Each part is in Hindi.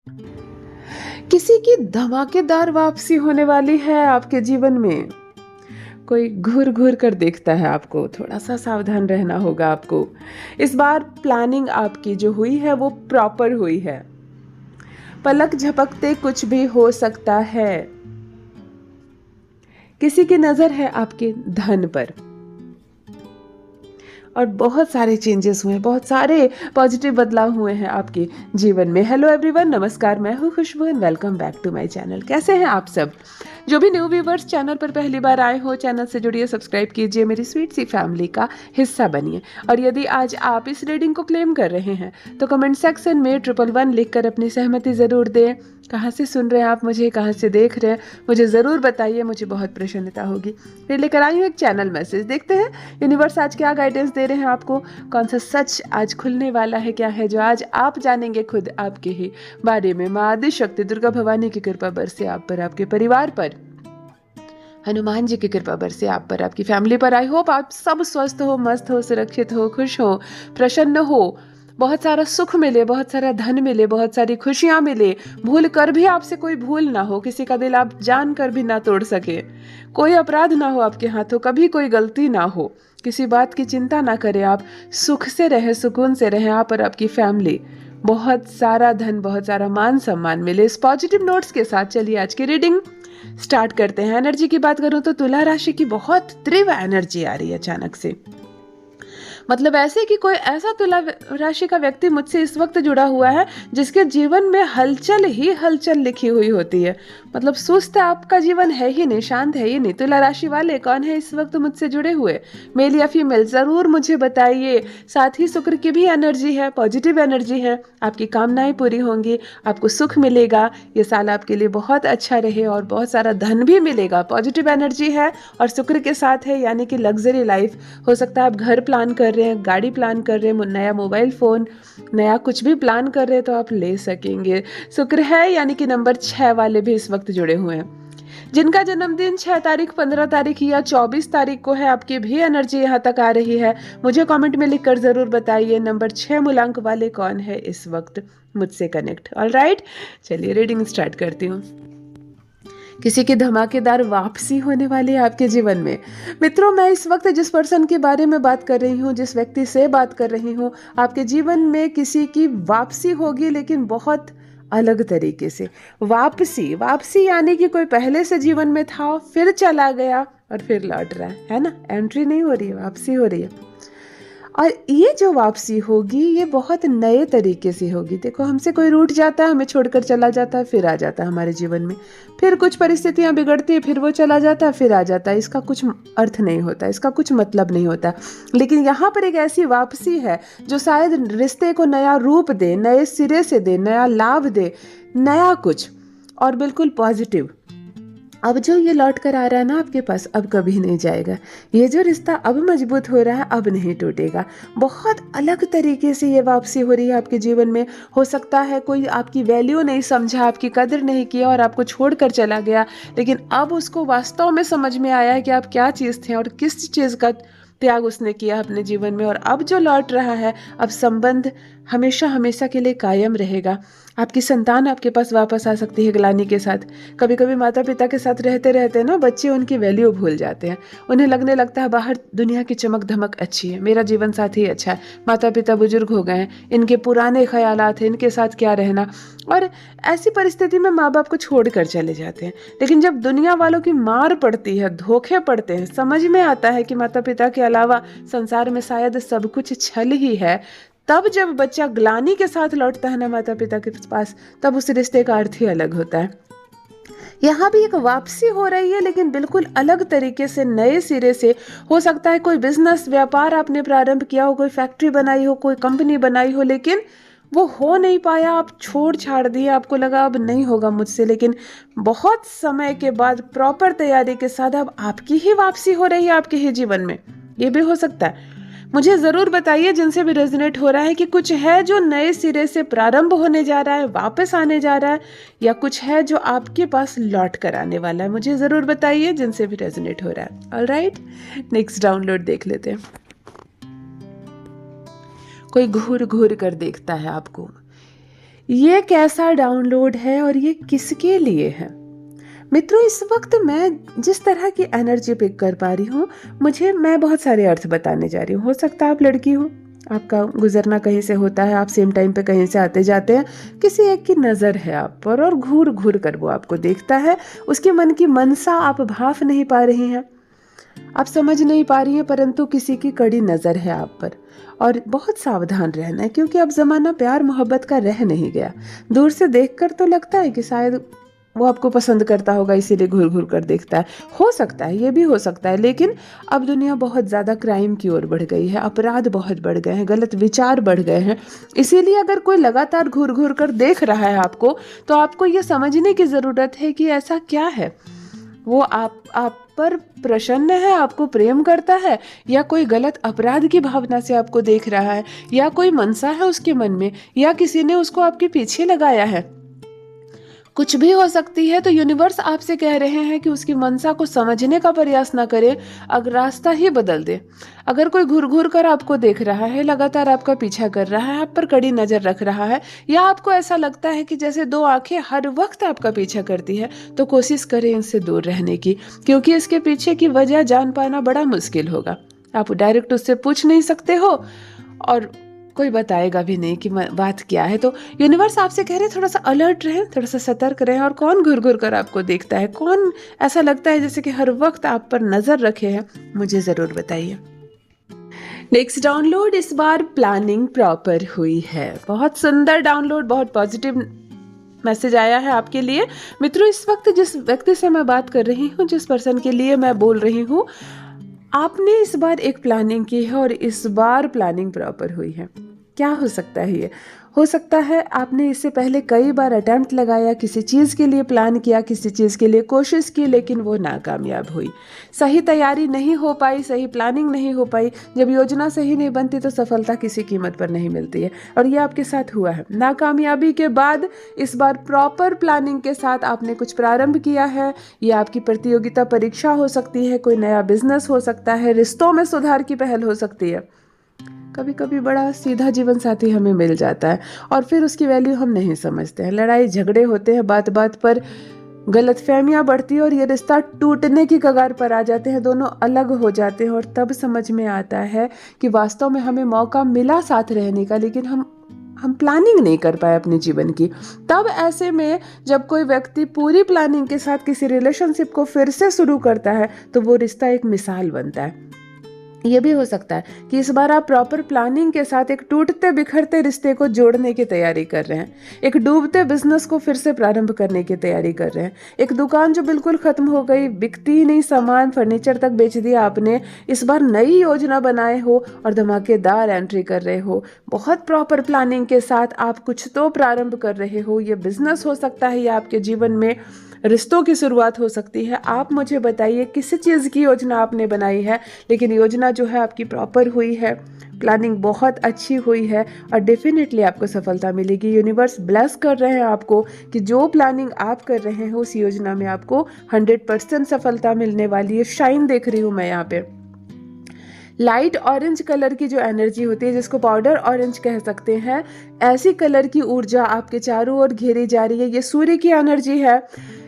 किसी की धमाकेदार वापसी होने वाली है आपके जीवन में। कोई घूर घूर कर देखता है आपको, थोड़ा सा सावधान रहना होगा आपको। इस बार प्लानिंग आपकी जो हुई है वो प्रॉपर हुई है। पलक झपकते कुछ भी हो सकता है। किसी की नजर है आपके धन पर और बहुत सारे चेंजेस हुए हैं, बहुत सारे पॉजिटिव बदलाव हुए हैं आपके जीवन में। हेलो एवरीवन, नमस्कार, मैं हूँ Khushboo and welcome back to my channel. कैसे हैं आप सब? जो भी न्यू व्यूवर्स चैनल पर पहली बार आए हो, चैनल से जुड़िए, सब्सक्राइब कीजिए, मेरी स्वीट सी फैमिली का हिस्सा बनिए। और यदि आज आप इस रीडिंग को क्लेम कर रहे हैं तो कमेंट सेक्शन में 111 लिखकर अपनी सहमति ज़रूर दें। कहाँ से सुन रहे हैं आप मुझे, कहाँ से देख रहे हैं, मुझे ज़रूर बताइए, मुझे बहुत प्रसन्नता होगी। फिर लेकर आई हूँ एक चैनल मैसेज, देखते हैं यूनिवर्स आज क्या गाइडेंस दे रहे हैं आपको। कौन सा सच आज खुलने वाला है, क्या है जो आज आप जानेंगे खुद आपके ही बारे में। माँ आदि शक्ति दुर्गा भवानी की कृपा बरसे आप पर, आपके परिवार पर, हनुमान जी की कृपा बरसे आप पर, आपकी फैमिली पर। आई होप आप सब स्वस्थ हो, मस्त हो, सुरक्षित हो, खुश हो, प्रसन्न हो, बहुत सारा सुख मिले, बहुत सारा धन मिले, बहुत सारी खुशियां मिले। भूल कर भी आपसे कोई भूल ना हो, किसी का दिल आप जान कर भी ना तोड़ सके, कोई अपराध ना हो आपके हाथों, कभी कोई गलती ना हो, किसी बात की चिंता ना करें आप, सुख से रहें, सुकून से रहें आप और आपकी फैमिली। बहुत सारा धन, बहुत सारा मान सम्मान मिले। इस पॉजिटिव नोट्स के साथ चलिए आज की रीडिंग स्टार्ट करते हैं। एनर्जी की बात करूं तो तुला राशि की बहुत तीव्र एनर्जी आ रही है अचानक से। मतलब ऐसे कि कोई ऐसा तुला राशि का व्यक्ति मुझसे इस वक्त जुड़ा हुआ है जिसके जीवन में हलचल ही हलचल लिखी हुई होती है। मतलब सुस्त आपका जीवन है ही नहीं, शांत है ही नहीं। तुला राशि वाले कौन है इस वक्त मुझसे जुड़े हुए, मेल या फीमेल, जरूर मुझे बताइए। साथ ही शुक्र की भी एनर्जी है, पॉजिटिव एनर्जी है। आपकी कामनाएं पूरी होंगी, आपको सुख मिलेगा, ये साल आपके लिए बहुत अच्छा रहे और बहुत सारा धन भी मिलेगा। पॉजिटिव एनर्जी है और शुक्र के साथ है, यानी कि लग्जरी लाइफ। हो सकता है आप घर प्लान कर रहे हैं, गाड़ी प्लान कर रहे हैं, नया मोबाइल फ़ोन, नया कुछ भी प्लान कर रहे हैं तो आप ले सकेंगे। शुक्र है, यानी कि नंबर 6 वाले भी इस वक्त जुड़े हुए हैं। जिनका जन्मदिन 6 तारीख, 15 तारीख या 24 तारीख को है, आपकी भी एनर्जी यहाँ तक आ रही है। मुझे कमेंट में लिखकर ज़रूर बताइए नंबर 6 मूलांक वाले कौन है इस वक्त मुझसे कनेक्ट। ऑलराइट, चलिए रीडिंग स्टार्ट करती हूँ। किसी की धमाकेदार वापसी होने वाली है आपके जीवन में। मित्रों, मैं इस वक्त जिस पर्सन के बारे में बात कर रही हूँ, जिस व्यक्ति से बात कर रही हूँ, आपके जीवन में किसी की वापसी होगी, लेकिन बहुत अलग तरीके से। वापसी, वापसी यानी कि कोई पहले से जीवन में था, फिर चला गया और फिर लौट रहा है ना। एंट्री नहीं हो रही है, वापसी हो रही है। और ये जो वापसी होगी ये बहुत नए तरीके से होगी। देखो, हमसे कोई रूठ जाता है, हमें छोड़कर चला जाता है, फिर आ जाता है हमारे जीवन में। फिर कुछ परिस्थितियां बिगड़ती है, फिर वो चला जाता है, फिर आ जाता है। इसका कुछ अर्थ नहीं होता, इसका कुछ मतलब नहीं होता। लेकिन यहाँ पर एक ऐसी वापसी है जो शायद रिश्ते को नया रूप दे, नए सिरे से दे, नया लाभ दे, नया कुछ, और बिल्कुल पॉजिटिव। अब जो ये लौट कर आ रहा है ना आपके पास, अब कभी नहीं जाएगा। ये जो रिश्ता अब मजबूत हो रहा है, अब नहीं टूटेगा। बहुत अलग तरीके से ये वापसी हो रही है आपके जीवन में। हो सकता है कोई आपकी वैल्यू नहीं समझा, आपकी कदर नहीं किया और आपको छोड़कर चला गया, लेकिन अब उसको वास्तव में समझ में आया है कि आप क्या चीज़ थे और किस चीज़ का त्याग उसने किया अपने जीवन में। और अब जो लौट रहा है, अब संबंध हमेशा हमेशा के लिए कायम रहेगा। आपकी संतान आपके पास वापस आ सकती है ग्लानि के साथ। कभी कभी माता पिता के साथ रहते रहते ना बच्चे उनकी वैल्यू भूल जाते हैं। उन्हें लगने लगता है बाहर दुनिया की चमक धमक अच्छी है, मेरा जीवन साथी अच्छा है, माता पिता बुजुर्ग हो गए हैं, इनके पुराने ख्यालात हैं, इनके साथ क्या रहना। और ऐसी परिस्थिति में माँ बाप को छोड़ कर चले जाते हैं। लेकिन जब दुनिया वालों की मार पड़ती है, धोखे पड़ते हैं, समझ में आता है कि माता पिता के अलावा संसार में शायद सब कुछ छल ही है, तब जब बच्चा ग्लानि के साथ लौटता है ना माता पिता के पास, तब उस रिश्ते का अर्थ ही अलग होता है। यहाँ भी एक वापसी हो रही है, लेकिन बिल्कुल अलग तरीके से, नए सिरे से। हो सकता है कोई बिजनेस, व्यापार आपने प्रारंभ किया हो, कोई फैक्ट्री बनाई हो, कोई कंपनी बनाई हो, लेकिन वो हो नहीं पाया, आप छोड़ छाड़ दिए, आपको लगा अब नहीं होगा मुझसे। लेकिन बहुत समय के बाद प्रॉपर तैयारी के साथ अब आपकी ही वापसी हो रही है आपके ही जीवन में। ये भी हो सकता है। मुझे ज़रूर बताइए जिनसे भी रेजोनेट हो रहा है कि कुछ है जो नए सिरे से प्रारंभ होने जा रहा है, वापस आने जा रहा है, या कुछ है जो आपके पास लौट कर आने वाला है। मुझे ज़रूर बताइए जिनसे भी रेजोनेट हो रहा है। ऑलराइट, नेक्स्ट डाउनलोड देख लेते हैं। कोई घूर घूर कर देखता है आपको। ये कैसा डाउनलोड है और ये किसके लिए है? मित्रों, इस वक्त मैं जिस तरह की एनर्जी पिक कर पा रही हूँ, मैं बहुत सारे अर्थ बताने जा रही हूँ। हो सकता है आप लड़की हो, आपका गुजरना कहीं से होता है, आप सेम टाइम पे कहीं से आते जाते हैं, किसी एक की नज़र है आप पर और घूर घूर कर वो आपको देखता है, उसके मन की मनसा आप भाप नहीं पा रही हैं, आप समझ नहीं पा रही हैं, परंतु किसी की कड़ी नज़र है आप पर। और बहुत सावधान रहना है, क्योंकि अब ज़माना प्यार मोहब्बत का रह नहीं गया। दूर से देखकर तो लगता है कि शायद वो आपको पसंद करता होगा, इसीलिए घूर घूर कर देखता है। हो सकता है, ये भी हो सकता है, लेकिन अब दुनिया बहुत ज़्यादा क्राइम की ओर बढ़ गई है, अपराध बहुत बढ़ गए हैं, गलत विचार बढ़ गए हैं। इसीलिए अगर कोई लगातार घूर घूर कर देख रहा है आपको, तो आपको ये समझने की ज़रूरत है कि ऐसा क्या है। वो आप पर प्रसन्न है, आपको प्रेम करता है, या कोई गलत अपराध की भावना से आपको देख रहा है, या कोई मनसा है उसके मन में, या किसी ने उसको आपके पीछे लगाया है। कुछ भी हो सकती है। तो यूनिवर्स आपसे कह रहे हैं कि उसकी मनसा को समझने का प्रयास ना करें, अगर रास्ता ही बदल दे। अगर कोई घूर घूर कर आपको देख रहा है, लगातार आपका पीछा कर रहा है, आप पर कड़ी नजर रख रहा है, या आपको ऐसा लगता है कि जैसे दो आंखें हर वक्त आपका पीछा करती है, तो कोशिश करें इनसे दूर रहने की, क्योंकि इसके पीछे की वजह जान पाना बड़ा मुश्किल होगा। आप डायरेक्ट उससे पूछ नहीं सकते हो और कोई बताएगा भी नहीं कि बात क्या है। तो यूनिवर्स आपसे कह रहे हैं थोड़ा सा अलर्ट रहें, थोड़ा सा सतर्क रहें। और कौन घुर घुर कर आपको देखता है, कौन ऐसा लगता है जैसे कि हर वक्त आप पर नजर रखे हैं, मुझे जरूर बताइए। नेक्स्ट डाउनलोड, इस बार प्लानिंग प्रॉपर हुई है। बहुत सुंदर डाउनलोड, बहुत पॉजिटिव मैसेज आया है आपके लिए। मित्रों, इस वक्त जिस व्यक्ति से मैं बात कर रही हूँ, जिस पर्सन के लिए मैं बोल रही हूँ, आपने इस बार एक प्लानिंग की है और इस बार प्लानिंग प्रॉपर हुई है। क्या हो सकता है ये? हो सकता है आपने इससे पहले कई बार अटेम्प्ट लगाया, किसी चीज़ के लिए प्लान किया, किसी चीज़ के लिए कोशिश की, लेकिन वो नाकामयाब हुई। सही तैयारी नहीं हो पाई, सही प्लानिंग नहीं हो पाई। जब योजना सही नहीं बनती तो सफलता किसी कीमत पर नहीं मिलती है, और ये आपके साथ हुआ है। नाकामयाबी के बाद इस बार प्रॉपर प्लानिंग के साथ आपने कुछ प्रारंभ किया है। ये आपकी प्रतियोगिता परीक्षा हो सकती है, कोई नया बिजनेस हो सकता है, रिश्तों में सुधार की पहल हो सकती है। कभी कभी बड़ा सीधा जीवन साथी हमें मिल जाता है और फिर उसकी वैल्यू हम नहीं समझते हैं। लड़ाई झगड़े होते हैं, बात बात पर गलतफहमियां बढ़ती है और ये रिश्ता टूटने की कगार पर आ जाते हैं, दोनों अलग हो जाते हैं। और तब समझ में आता है कि वास्तव में हमें मौका मिला साथ रहने का, लेकिन हम प्लानिंग नहीं कर पाए अपने जीवन की। तब ऐसे में जब कोई व्यक्ति पूरी प्लानिंग के साथ किसी रिलेशनशिप को फिर से शुरू करता है, तो वो रिश्ता एक मिसाल बनता है। ये भी हो सकता है कि इस बार आप प्रॉपर प्लानिंग के साथ एक टूटते बिखरते रिश्ते को जोड़ने की तैयारी कर रहे हैं, एक डूबते बिजनेस को फिर से प्रारंभ करने की तैयारी कर रहे हैं, एक दुकान जो बिल्कुल खत्म हो गई, बिकती ही नहीं, सामान फर्नीचर तक बेच दिया आपने, इस बार नई योजना बनाए हो और धमाकेदार एंट्री कर रहे हो। बहुत प्रॉपर प्लानिंग के साथ आप कुछ तो प्रारंभ कर रहे हो। ये बिजनेस हो सकता है, या आपके जीवन में रिश्तों की शुरुआत हो सकती है। आप मुझे बताइए किस चीज़ की योजना आपने बनाई है, लेकिन योजना जो है आपकी प्रॉपर हुई है, प्लानिंग बहुत अच्छी हुई है और डेफिनेटली आपको सफलता मिलेगी। यूनिवर्स ब्लेस कर रहे हैं आपको कि जो प्लानिंग आप कर रहे हैं उस योजना में आपको 100% सफलता मिलने वाली है। शाइन देख रही हूँ मैं यहाँ पे। लाइट ऑरेंज कलर की जो एनर्जी होती है, जिसको पाउडर ऑरेंज कह सकते हैं, ऐसी कलर की ऊर्जा आपके चारों ओर घेरी जा रही है। ये सूर्य की एनर्जी है,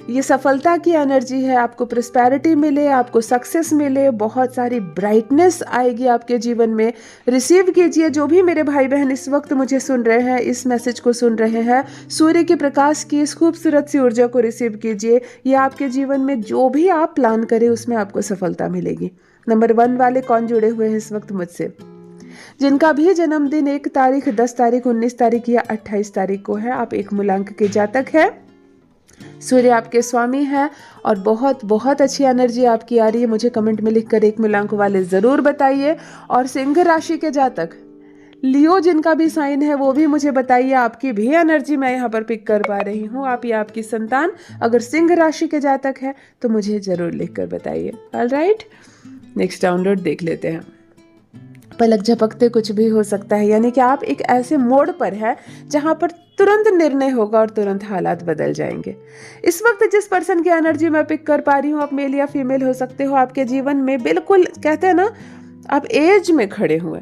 ये सफलता की एनर्जी है। आपको प्रॉस्पेरिटी मिले, आपको सक्सेस मिले, बहुत सारी ब्राइटनेस आएगी आपके जीवन में। रिसीव कीजिए, जो भी मेरे भाई बहन इस वक्त मुझे सुन रहे हैं, इस मैसेज को सुन रहे हैं, सूर्य के प्रकाश की इस खूबसूरत सी ऊर्जा को रिसीव कीजिए। ये आपके जीवन में जो भी आप प्लान करें उसमें आपको सफलता मिलेगी। नंबर 1 वाले कौन जुड़े हुए हैं इस वक्त मुझसे? जिनका भी जन्मदिन 1 तारीख, 10 तारीख, 19 तारीख या 28 तारीख को है, आप 1 मूलांक के जातक है। सूर्य आपके स्वामी है और बहुत बहुत अच्छी एनर्जी आपकी आ रही है। मुझे कमेंट में लिखकर 1 मूलांक वाले जरूर बताइए। और सिंह राशि के जातक, लियो जिनका भी साइन है, वो भी मुझे बताइए। आपकी भी एनर्जी मैं यहाँ पर पिक कर पा रही हूँ। आप या आपकी संतान अगर सिंह राशि के जातक है तो मुझे जरूर लिखकर बताइए। ऑलराइट, नेक्स्ट डाउनलोड देख लेते हैं। पलक झपकते कुछ भी हो सकता है, यानी कि आप एक ऐसे मोड़ पर है जहां पर तुरंत निर्णय होगा और तुरंत हालात बदल जाएंगे। इस वक्त जिस पर्सन की एनर्जी मैं पिक कर पा रही हूँ, आप मेल या फीमेल हो सकते हो, आपके जीवन में बिल्कुल कहते हैं ना, आप एज में खड़े हुए,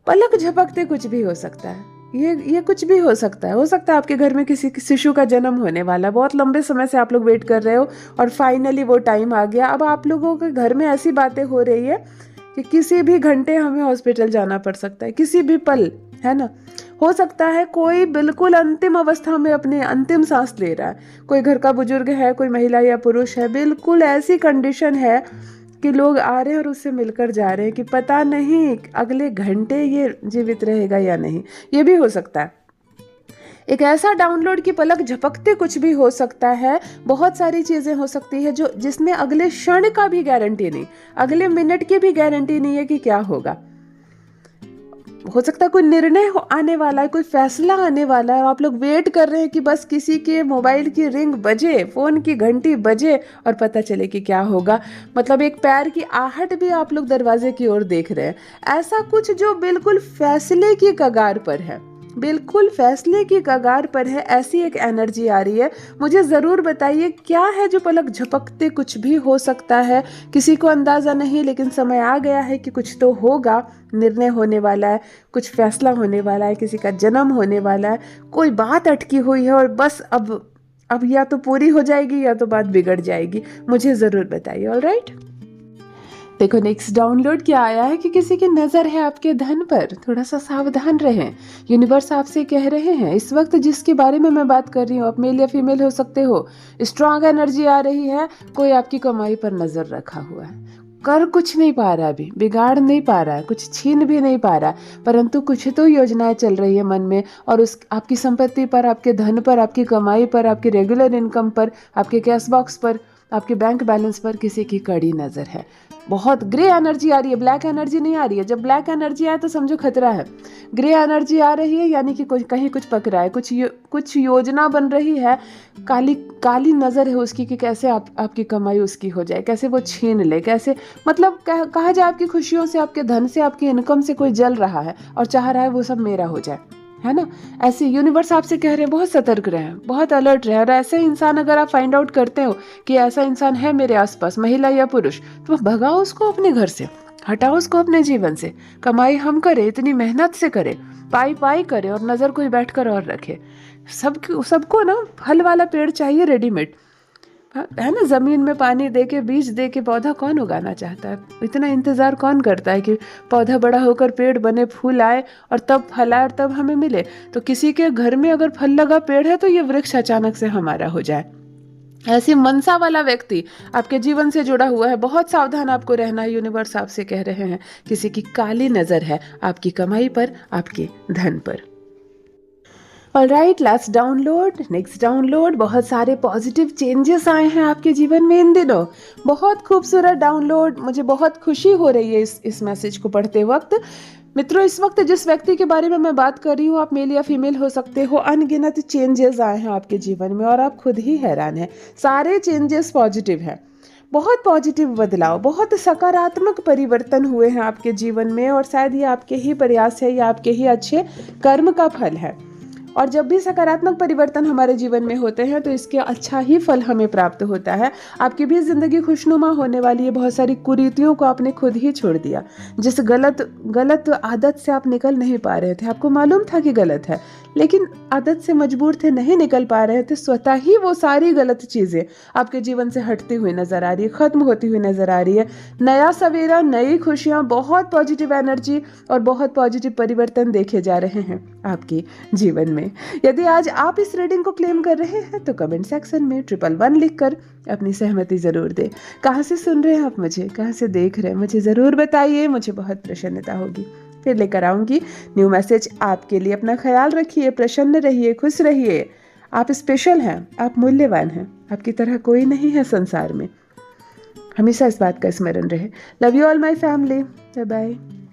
पलक झपकते कुछ भी हो सकता है। ये कुछ भी हो सकता है। आपके घर में किसी शिशु का जन्म होने वाला है, बहुत लंबे समय से आप लोग वेट कर रहे हो और फाइनली वो टाइम आ गया। अब आप लोगों के घर में ऐसी बातें हो रही है कि किसी भी घंटे हमें हॉस्पिटल जाना पड़ सकता है, किसी भी पल, है ना। हो सकता है कोई बिल्कुल अंतिम अवस्था में अपनी अंतिम सांस ले रहा है, कोई घर का बुजुर्ग है, कोई महिला या पुरुष है, बिल्कुल ऐसी कंडीशन है कि लोग आ रहे हैं और उससे मिलकर जा रहे हैं कि पता नहीं अगले घंटे ये जीवित रहेगा या नहीं। ये भी हो सकता है। एक ऐसा डाउनलोड की पलक झपकते कुछ भी हो सकता है। बहुत सारी चीजें हो सकती है जिसमें अगले क्षण का भी गारंटी नहीं, अगले मिनट की भी गारंटी नहीं है कि क्या होगा। हो सकता है कोई निर्णय आने वाला है, कोई फैसला आने वाला है और आप लोग वेट कर रहे हैं कि बस किसी के मोबाइल की रिंग बजे, फोन की घंटी बजे और पता चले कि क्या होगा। मतलब एक पैर की आहट भी आप लोग दरवाजे की ओर देख रहे हैं। ऐसा कुछ जो बिल्कुल फैसले की कगार पर है, बिल्कुल फैसले की कगार पर है, ऐसी एक एनर्जी आ रही है। मुझे ज़रूर बताइए क्या है जो पलक झपकते कुछ भी हो सकता है। किसी को अंदाज़ा नहीं, लेकिन समय आ गया है कि कुछ तो होगा, निर्णय होने वाला है, कुछ फैसला होने वाला है, किसी का जन्म होने वाला है, कोई बात अटकी हुई है और बस अब या तो पूरी हो जाएगी या तो बात बिगड़ जाएगी। मुझे ज़रूर बताइए। ऑलराइट, देखो नेक्स्ट डाउनलोड क्या आया है कि किसी की नज़र है आपके धन पर, थोड़ा सा सावधान रहें। यूनिवर्स आपसे कह रहे हैं इस वक्त जिसके बारे में मैं बात कर रही हूँ, आप मेल या फीमेल हो सकते हो, स्ट्रांग एनर्जी आ रही है। कोई आपकी कमाई पर नज़र रखा हुआ है, कर कुछ नहीं पा रहा, अभी बिगाड़ नहीं पा रहा है, कुछ छीन भी नहीं पा रहा, परंतु कुछ तो योजनाएं चल रही है मन में और उस आपकी संपत्ति पर, आपके धन पर, आपकी कमाई पर, आपकी रेगुलर इनकम पर, आपके कैश बॉक्स पर, आपके बैंक बैलेंस पर किसी की कड़ी नज़र है। बहुत ग्रे एनर्जी आ रही है, ब्लैक एनर्जी नहीं आ रही है। जब ब्लैक एनर्जी आए तो समझो खतरा है। ग्रे एनर्जी आ रही है यानी कि कहीं कुछ पकड़ा है, कुछ योजना बन रही है। काली नज़र है उसकी कि कैसे आपकी कमाई उसकी हो जाए, कैसे वो छीन ले, कैसे मतलब कहा जाए आपकी खुशियों से, आपके धन से, आपकी इनकम से कोई जल रहा है और चाह रहा है वो सब मेरा हो जाए, है ना। ऐसे यूनिवर्स आपसे कह रहे हैं बहुत सतर्क रहें, बहुत अलर्ट रहें। और ऐसे इंसान अगर आप फाइंड आउट करते हो कि ऐसा इंसान है मेरे आसपास, महिला या पुरुष, तो भगाओ उसको अपने घर से, हटाओ उसको अपने जीवन से। कमाई हम करें, इतनी मेहनत से करें, पाई करें और नज़र कोई बैठकर और रखे। सबको ना फल वाला पेड़ चाहिए रेडीमेड, है ना। ज़मीन में पानी दे के, बीज दे के पौधा कौन उगाना चाहता है? इतना इंतज़ार कौन करता है कि पौधा बड़ा होकर पेड़ बने, फूल आए और तब फल आए और तब हमें मिले। तो किसी के घर में अगर फल लगा पेड़ है तो ये वृक्ष अचानक से हमारा हो जाए। ऐसी मनसा वाला व्यक्ति आपके जीवन से जुड़ा हुआ है, बहुत सावधान आपको रहना है। यूनिवर्स आपसे कह रहे हैं किसी की काली नज़र है आपकी कमाई पर, आपके धन पर। Alright, last download, next download. बहुत सारे पॉजिटिव चेंजेस आए हैं आपके जीवन में इन दिनों। बहुत खूबसूरत डाउनलोड, मुझे बहुत खुशी हो रही है इस मैसेज को पढ़ते वक्त। मित्रों, इस वक्त जिस व्यक्ति के बारे में मैं बात कर रही हूँ, आप मेल या फीमेल हो सकते हो, अनगिनत चेंजेस आए हैं आपके जीवन में और आप खुद ही हैरान हैं। सारे चेंजेस पॉजिटिव हैं, बहुत पॉजिटिव बदलाव, बहुत सकारात्मक परिवर्तन हुए हैं आपके जीवन में और शायद ये आपके ही प्रयास है या आपके ही अच्छे कर्म का फल है। और जब भी सकारात्मक परिवर्तन हमारे जीवन में होते हैं तो इसके अच्छा ही फल हमें प्राप्त होता है। आपकी भी जिंदगी खुशनुमा होने वाली है। बहुत सारी कुरीतियों को आपने खुद ही छोड़ दिया। जिस गलत आदत से आप निकल नहीं पा रहे थे, आपको मालूम था कि गलत है, लेकिन आदत से मजबूर थे, नहीं निकल पा रहे थे, स्वतः ही वो सारी गलत चीज़ें आपके जीवन से हटती हुई नजर आ रही है, खत्म होती हुई नजर आ रही है। नया सवेरा, नई खुशियाँ, बहुत पॉजिटिव एनर्जी और बहुत पॉजिटिव परिवर्तन देखे जा रहे हैं आपके जीवन में। यदि आज आप इस रीडिंग को क्लेम कर रहे हैं तो कमेंट सेक्शन में 111 लिखकर अपनी सहमति जरूर दें। कहाँ से सुन रहे हैं आप मुझे, कहाँ से देख रहे हैं, मुझे ज़रूर बताइए, मुझे बहुत प्रसन्नता होगी। फिर लेकर आऊँगी न्यू मैसेज आपके लिए। अपना ख्याल रखिए, प्रसन्न रहिए, खुश रहिए। आप स्पेशल हैं, आप मूल्यवान हैं, आपकी तरह कोई नहीं है संसार में। हमेशा इस बात का स्मरण रहे। Love you all my family. Bye bye.